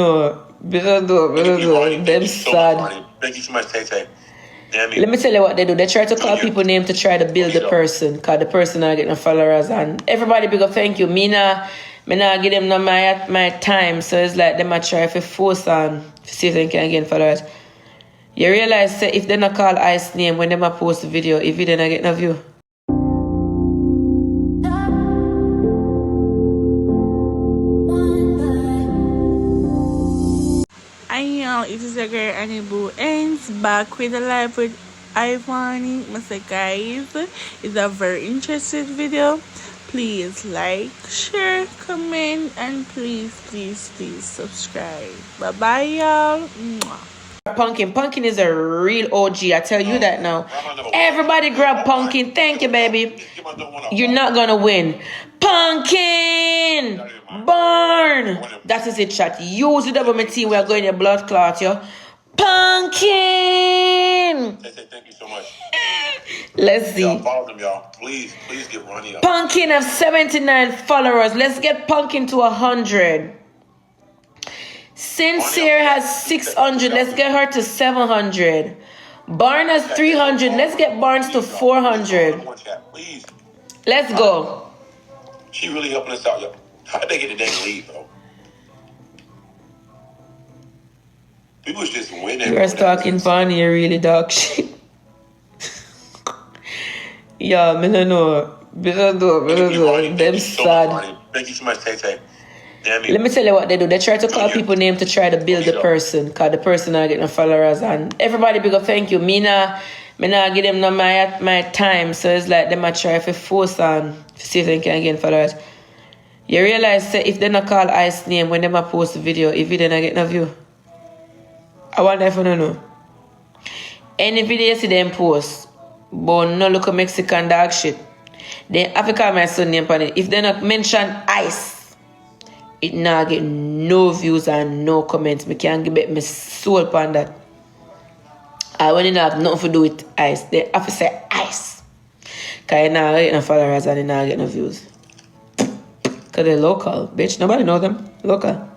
No, better do. Them sad. Thank you so much, Tay. Let me tell you what they do. They try to call people name to try to build the person, because the person not getting followers, and everybody big up thank you. Me not give them no my time, so it's like them a try to force on to see if they can get followers. You realize that if they not call Ice name when they a post the video, if you not get no view. It is a girl and Boo ends back with a live with Ivany. Guys, it's a very interesting video. Please like, share, comment, and please subscribe. Bye bye, y'all. Pumpkin is a real OG. I tell you that now. Everybody grab Pumpkin. Thank you, baby. You're not gonna win. Pumpkin! Burn! That is it, chat. Use the double team. We are going to blood clot, yo. Pumpkin! Thank you so much. Let's see. Follow them, y'all. Please get Ronnie up. Pumpkin have 79 followers. Let's get Pumpkin to 100. Sincere has 600. Let's get her to 700. Barn has 300. Let's get Barnes to 400. Let's go. She really helping us out, yo. How did they get the dang lead, bro? People was just winning. You're talking funny, you really dog shit. Yeah, I don't know. Better do. Them sad. Thank you so much, Tay. Let me tell you what they do. They try to call people name to try to build the person, because the person not getting followers, and everybody big up thank you. Me not give them no my time, so it's like them a try to force on to see if they can get followers. You realize that if they not call Ice name when they a post the video, if you not get no view. I wonder if you don't know. Any video you see them post, but no look a Mexican dog shit. Then have to call my son name on it. If they not mention Ice, it not get no views and no comments. Me can't give back my soul upon that. I want to have nothing to do with Ice. They have to say Ice. Because you not get no followers and you not get no views. Because they're local, bitch. Nobody know them. Local.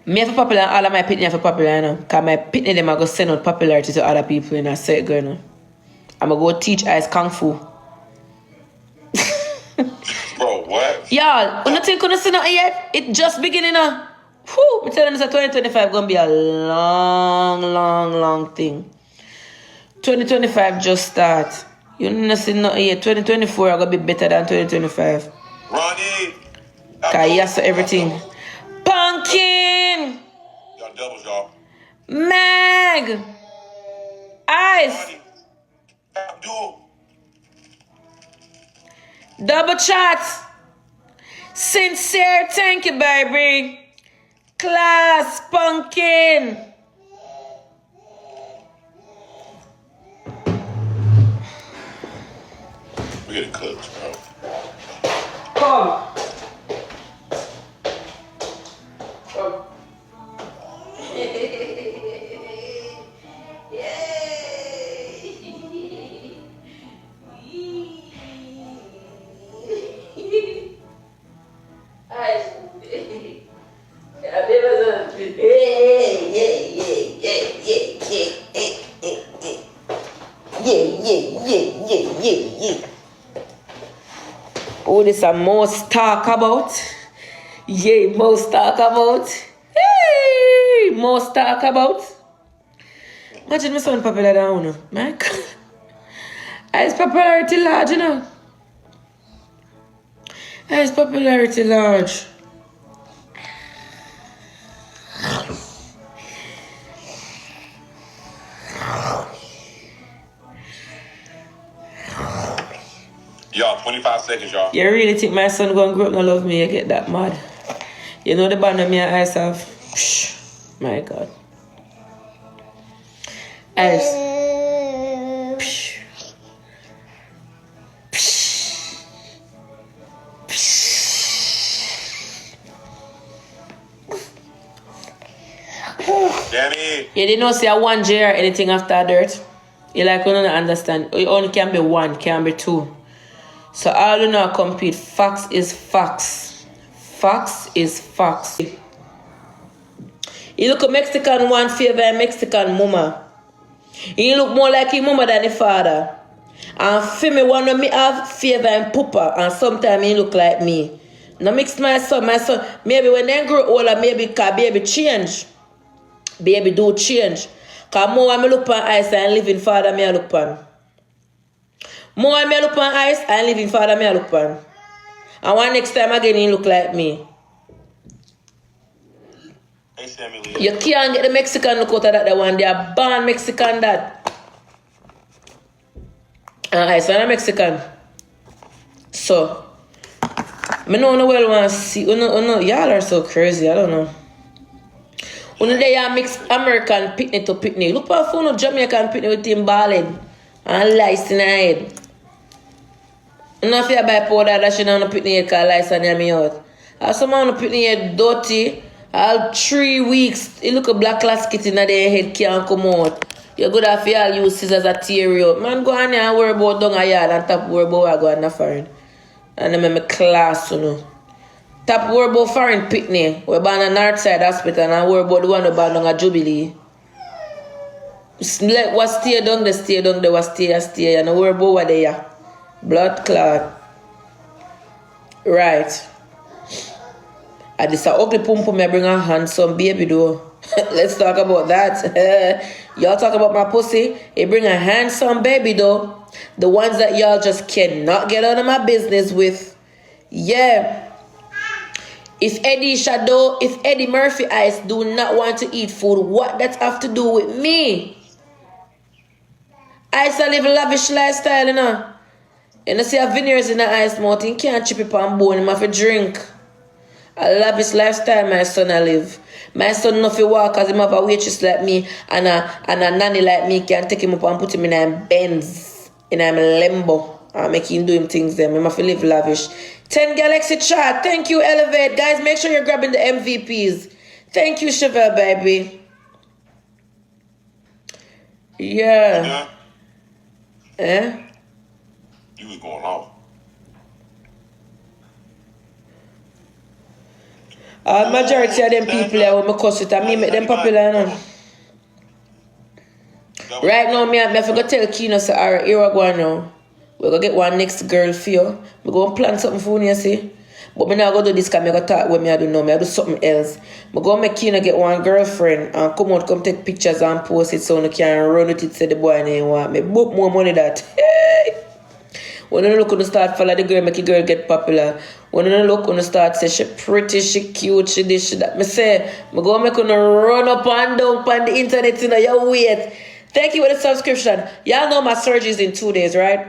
Me have popular, all of my pitney have popular, you know. Because my pitney them are going to send out popularity to other people in a set, you know. I'm going to go teach Ice Kung Fu. Bro, what? Y'all, you don't think you see nothing yet? It just beginning now. Whew, I'm telling you, 2025 going to be a long thing. 2025 just start. You don't see nothing yet. 2024 are going to be better than 2025. Ronnie! Because yes, everything. Pumpkin! Y'all doubles, y'all. Meg! Ice! Ronnie. Abdul. Double chat! Sincere, thank you, baby. Class, Pumpkin! We get clips, bro. Come. Yeah. Oh, this a most talk about. Yeah, most talk about. Hey, most talk about. Imagine my son popular down, you know. My God. His popularity large, you know. His popularity large. Y'all, 25 seconds, y'all. You really think my son gonna grow up and love me? You get that mad. You know the band of me and Ice have? Psh, my God. Ice. Psh. Psh. Psh. Danny. You didn't know say a 1J or anything after dirt? You like you don't understand. You only can be one, can be two. So all you know compete. Facts is facts. Fox is Fox. He look a Mexican one favor and Mexican mama. He look more like his mama than his father. And for me, one of me have favor and pooper, and sometimes he look like me. Now mix my son, maybe when they grow older, maybe cause baby change. Baby do change. Cause more when me look on ice and living father me I look on. More when me look on ice and living father me I look on. And one next time again he look like me. Hey, Samuel. You can't get the Mexican look out of that one. They are born Mexican that. And I son a Mexican. So, I know well want to see. Y'all are so crazy. I don't know. When they are mix American picnic to picnic. Look for phone of Jamaican picnic with him balling and lice in the head. Enough you buy powder that she on the picnic because lice on me out. As someone on the picnic dirty, all 3 weeks, you look a black glass kit in their head can't come out. You good have y'all use scissors to tear you up. Man, go on here and worry about down a yard and top worry about I go on the foreign. And then make class, you know. Top worry about foreign picnic. We're born on North Side Hospital and worry about the one who born on a Jubilee. Let what stay down, they stay down, they what stay. And worry about what they are. Blood clot. Right. And this a ugly pum pum, I bring a handsome baby though. Let's talk about that. Y'all talk about my pussy. It bring a handsome baby though. The ones that y'all just cannot get out of my business with. Yeah. If Eddie Murphy eyes do not want to eat food, what that have to do with me? I used to live a lavish lifestyle, you know. You know, see a veneers in the ice mouth, you can't chip it on bone, you have to drink. A lavish lifestyle my son I live. My son no fi walk cause him have a waitress like me and a nanny like me can take him up and put him in a Benz, in a Lambo and make him do him things them. Him have to live lavish. 10 Galaxy chat. Thank you, Elevate. Guys, make sure you're grabbing the MVPs. Thank you, Chevelle, baby. Yeah. Eh? You was going off. Majority of them people there will cuss with and me make them popular, you know. Right now, me have to go tell Kino, say, alright, here we go now. We're going to get one next girl for you. We're going to plan something for you, see. But me not going to do this because I'm going to talk what I do now. I do something else. I'm going to make Kino get one girlfriend and come take pictures and post it so you can run with it, say the boy name want me. Book more money that. Hey! When you look on the start follow the girl, make the girl get popular. When you look on the start say she pretty, she cute, she this, she that. Me say, me go make you run up and down on the internet, you know, you wait. Thank you for the subscription. Y'all know my surgery is in 2 days, right?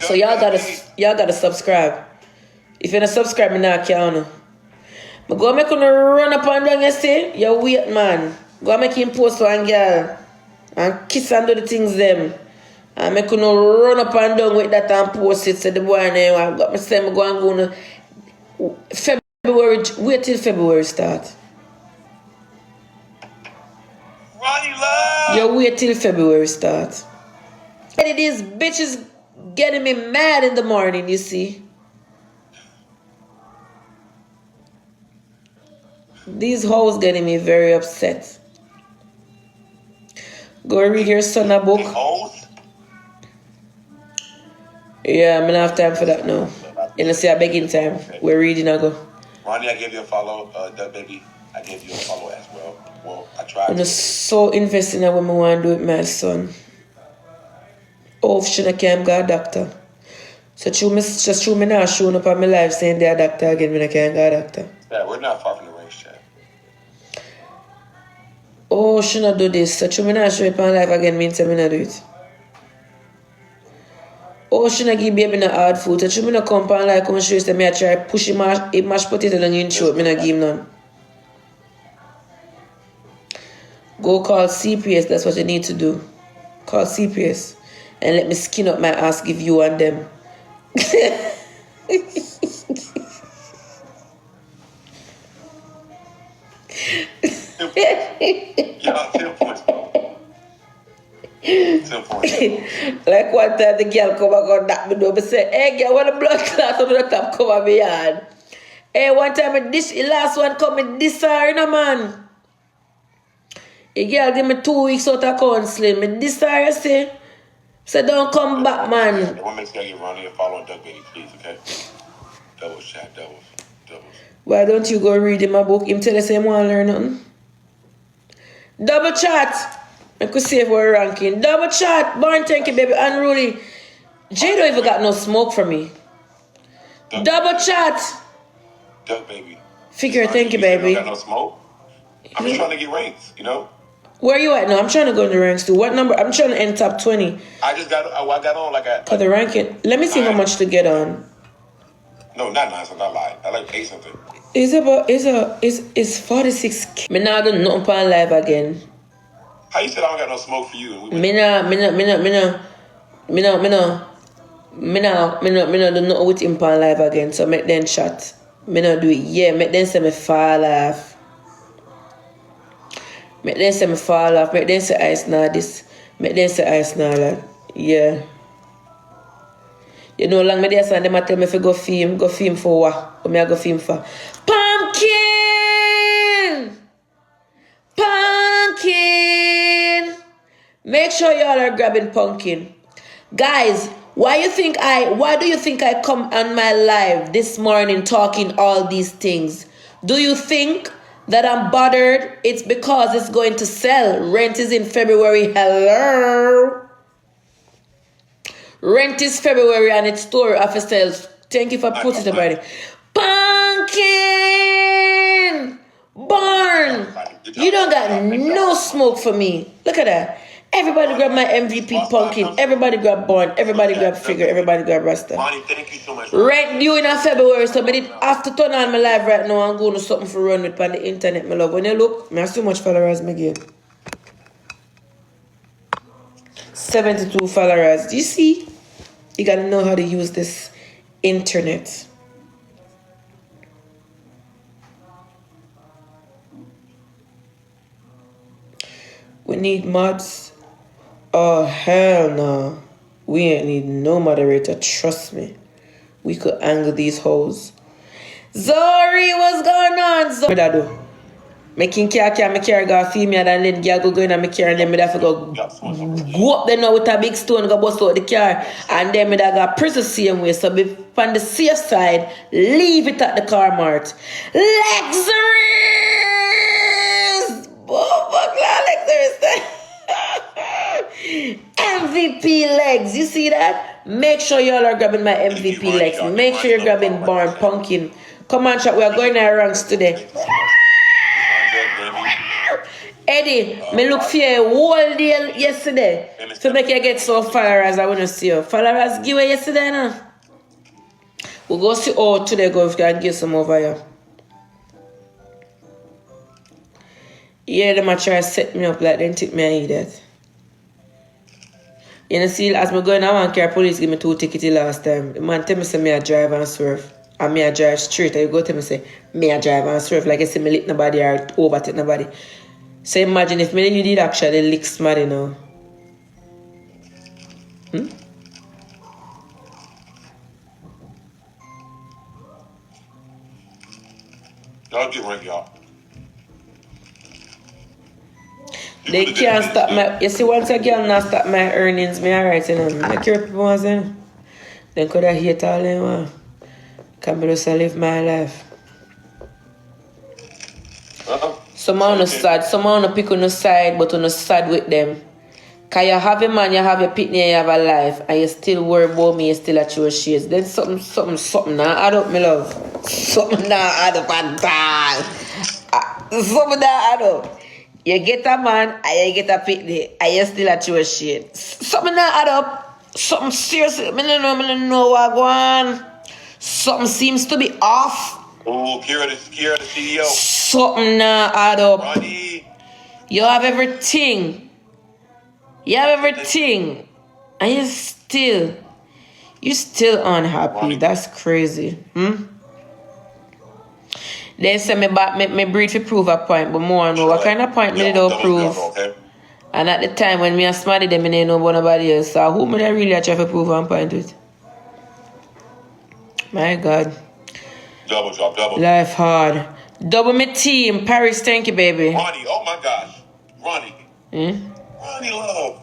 So y'all gotta subscribe. If you're not subscribe, me not count. Me go make you run up and down, you see? You wait, man. Go make him post one girl and kiss and do the things them. And I could not run up and down with that and post it. So the boy name I got me say me go and go February. Wait till February start. Ronnie Love! You wait till February start. These bitches getting me mad in the morning, you see. These hoes getting me very upset. Go read your son a book. Yeah, I'm gonna have time for that now. You know, see a begging time. We're reading I go. Ronnie, I gave you a follow. Doug Baby, I gave you a follow as well. Well, I tried. I'm so invested in what I want to do with my son. Oh, if she can't go a doctor. So just true me now showing up on my life saying they're a doctor again when I can't go a doctor. Yeah, we're not far from the race, chat. Oh, she not do this. So true me now show up on life again means I not do it. Oh, she not give baby no hard food. So true me not come on like come show you me I try push him mashed potato down in throat. Me not give him none. Go call CPS. That's what you need to do. Call CPS. And let me skin up my ass, give you and them. Like one time the girl come back on that me door, me say, hey girl, what the blood clot on the top come on me yard? Hey, one time the last one come with this you know, man. A girl give me 2 weeks out of counseling. Me this you see. So don't come back, man. I want to make sure you run and follow Duck Baby, please, okay? Doubles, chat, doubles. Why don't you go read in my book? Him tell us he want to learn nothing. Double chat. I could save our ranking. Double chat. Born, thank you, baby. Unruly. Jay don't even got no smoke for me. Double chat. Duck Baby. Figure, thank you, baby. Got no smoke? I'm just trying to get ranks, you know? Where you at now? I'm trying to go in the ranks too. What number? I'm trying to end top 20. I got on like a... For the ranking. Let me see how much to get on. No, not 9, so not lie. I like 8 something. It's 46K. Me not do nothing on live again. How you said I don't got no smoke for you? Me no do nothing with him on live again. So make them chat. Me no do it. Yeah, make them say me fall off. Make them say me fall off. Make them say ice now this. Make them say ice now that. Yeah. You know, long me there, so them a tell me if I go film for what? What me I go film for? Pumpkin! Pumpkin! Make sure y'all are grabbing pumpkin. Guys, why do you think I come on my live this morning talking all these things? Do you think that I'm bothered? It's because it's going to sell. Rent is in February. Hello? Rent is February and it's store after sales. Thank you for putting it about it. Pumpkin! Barn! You don't got no smoke for me. Look at that. Everybody grab my MVP pumpkin. Everybody grab Barn. Everybody grab Figure. Everybody grab Rasta. Thank you so much. Rent due in February. So I have to turn on my live right now and go to something for run with on the internet, my love. When you look, I have so much followers, my girl. 72 followers. Do you see? You gotta know how to use this internet. We need mods. Oh, hell no. We ain't need no moderator. Trust me. We could angle these hoes. Zori, what's going on? Zori, what I do? Making car go female and then girl go in and make car and then me have to go up there now with a big stone go bust out the car and then me that got prison same way. So be on the safe side, leave it at the car mart. Lexus! MVP legs. You see that? Make sure y'all are grabbing my MVP legs. Make sure you're grabbing Barn Pumpkin. Come on, chat. We are going our ranks today. Eddie, me look for you whole day yesterday to make you get so followers. I want to see you. Followers give away yesterday now. We'll go see all today go if you can get some over here. Yeah, them a try to set me up like they think me an idiot. You know, see, as me going I want car police give me 2 tickets last time. The man tell me say me a drive and swerve. And me a drive straight. And you go tell me say me a drive and swerve like I say me lick nobody or overtake nobody. So imagine if me you did actually lick somebody now. Y'all get right, y'all. They can't stop my... You see, once a girl not stop my earnings, me alright, you know. I care people want to Then could I hate all them, Can me just live my life. Some on the sad, some on the pick on the side, but on the sad with them. Cause you have a man, you have a pitney, you have a life, and you still worry about me, you still at your shades. Then something now add up, my love. Something now add up and all. Something now add up. You get a man, and you get a pitney, and you still at your shades. Something now add up. Something seriously, I don't know what going on. Something seems to be off. Oh, Kira the CEO. Something now add up. Ronnie. You have everything. You have everything. And you still unhappy. Ronnie. That's crazy. They say me breed to prove a point, but more know what kind of point me don't prove. Okay. And at the time when me a smarty them, I didn't know about nobody else. So who me really try to prove one point with? My God. Double drop, double. Life hard. Double my team. Paris, thank you, baby. Ronnie, oh my gosh. Ronnie. Ronnie love.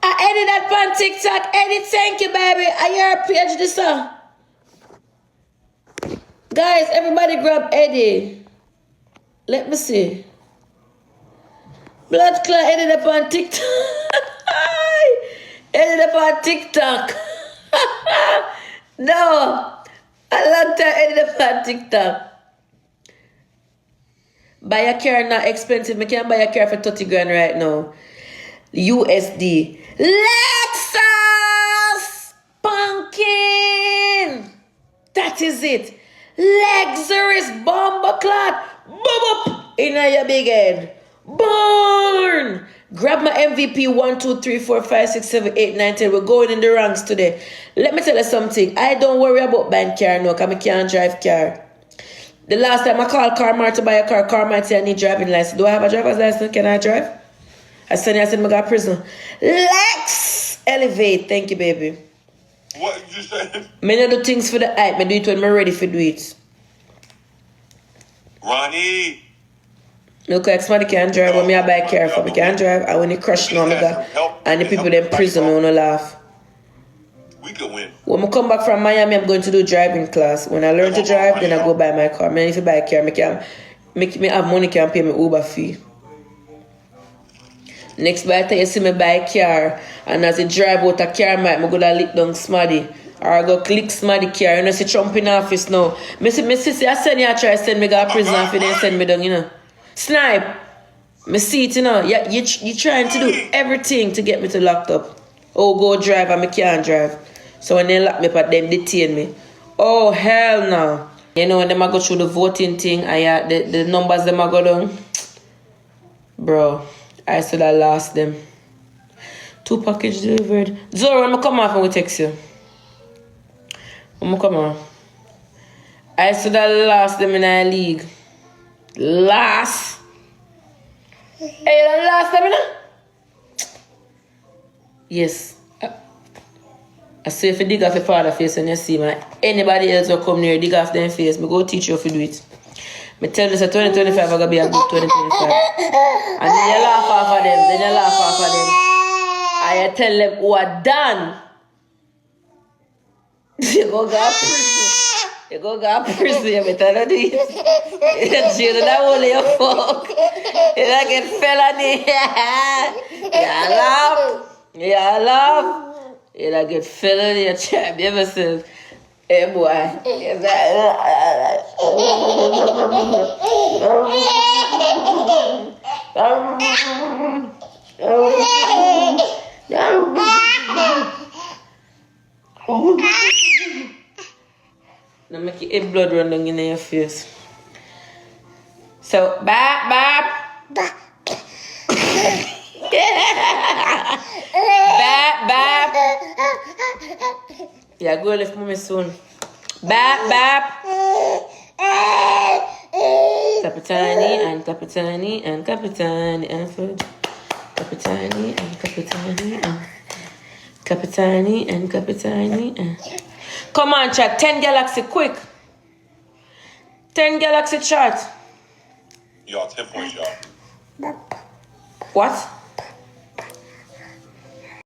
I edit that on TikTok. Edit, thank you, baby. I hear a page this song. Guys, everybody grab Eddie. Let me see. Blood clot edit up on TikTok. Edit up on TikTok. No. A long time edit up on TikTok. Buy a car not expensive. I can buy a car for 30 grand right now. USD. Lexus! Pumpkin! That is it. Luxurious bomber clot. Boom up in your big head. Born! Grab my MVP 1, 2, 3, 4, 5, 6, 7, 8, 9, 10. We're going in the ranks today. Let me tell you something. I don't worry about buying car no, because I can't drive car. The last time I called Carmart to buy a car, Carmart said I need driving license. Do I have a driver's license? Can I drive? I said I got prison. Lex! Elevate. Thank you, baby. What did you say? I don't do things for the hype. I do it when I'm ready for do it. Ronnie. Look like somebody can't drive when I buy a car for me. Can't drive. I when you crush no, and the people in prison, I want to laugh. We could win. When I come back from Miami, I'm going to do driving class. When I learn to drive, then I go buy my car. Man, if you buy a car, I can make me have money, can pay me Uber fee. Next by the time you see me buy a car, and as I drive out a car, I go to lick down Smaddy. Or I go click Smaddy car. You know, see Trump in office now. I send you, I try to send me to prison and then send me down, you know. Snipe. I see it, you know. You trying to do everything to get me to locked up. Oh, go drive and I can't drive. So when they lock me up, them detain me. Oh, hell no. You know, when they go through the voting thing, and the numbers them go down. Bro, I should have lost them. 2 packages delivered. Zoro, when I come off and we text you. When I come on. I should have lost them in our league. Last. Hey, you lost them, you know? Yes. I say if you dig off your father's face when you see me, anybody else will come near, dig off their face, I go teach you how to do it. I tell you, 2025 I'm going to be a good 2025. And then you laugh off of them, And you tell them who are done. You go to prison. You go to prison, you better not do it. You're jail, that only your fuck. You don't get felony. You laugh. You don't get felony, you try to be yourself. Hey boy. Now make your blood run down in your face. So, bap. Bap. Yeah, go left mommy soon. Bap. Capitani and Capitani and Capitani and food. Capitani and Capitani and Capitani and Capitani and. Come on, chat. 10 Galaxy, quick. 10 Galaxy chat. Y'all, 10 points, y'all. What?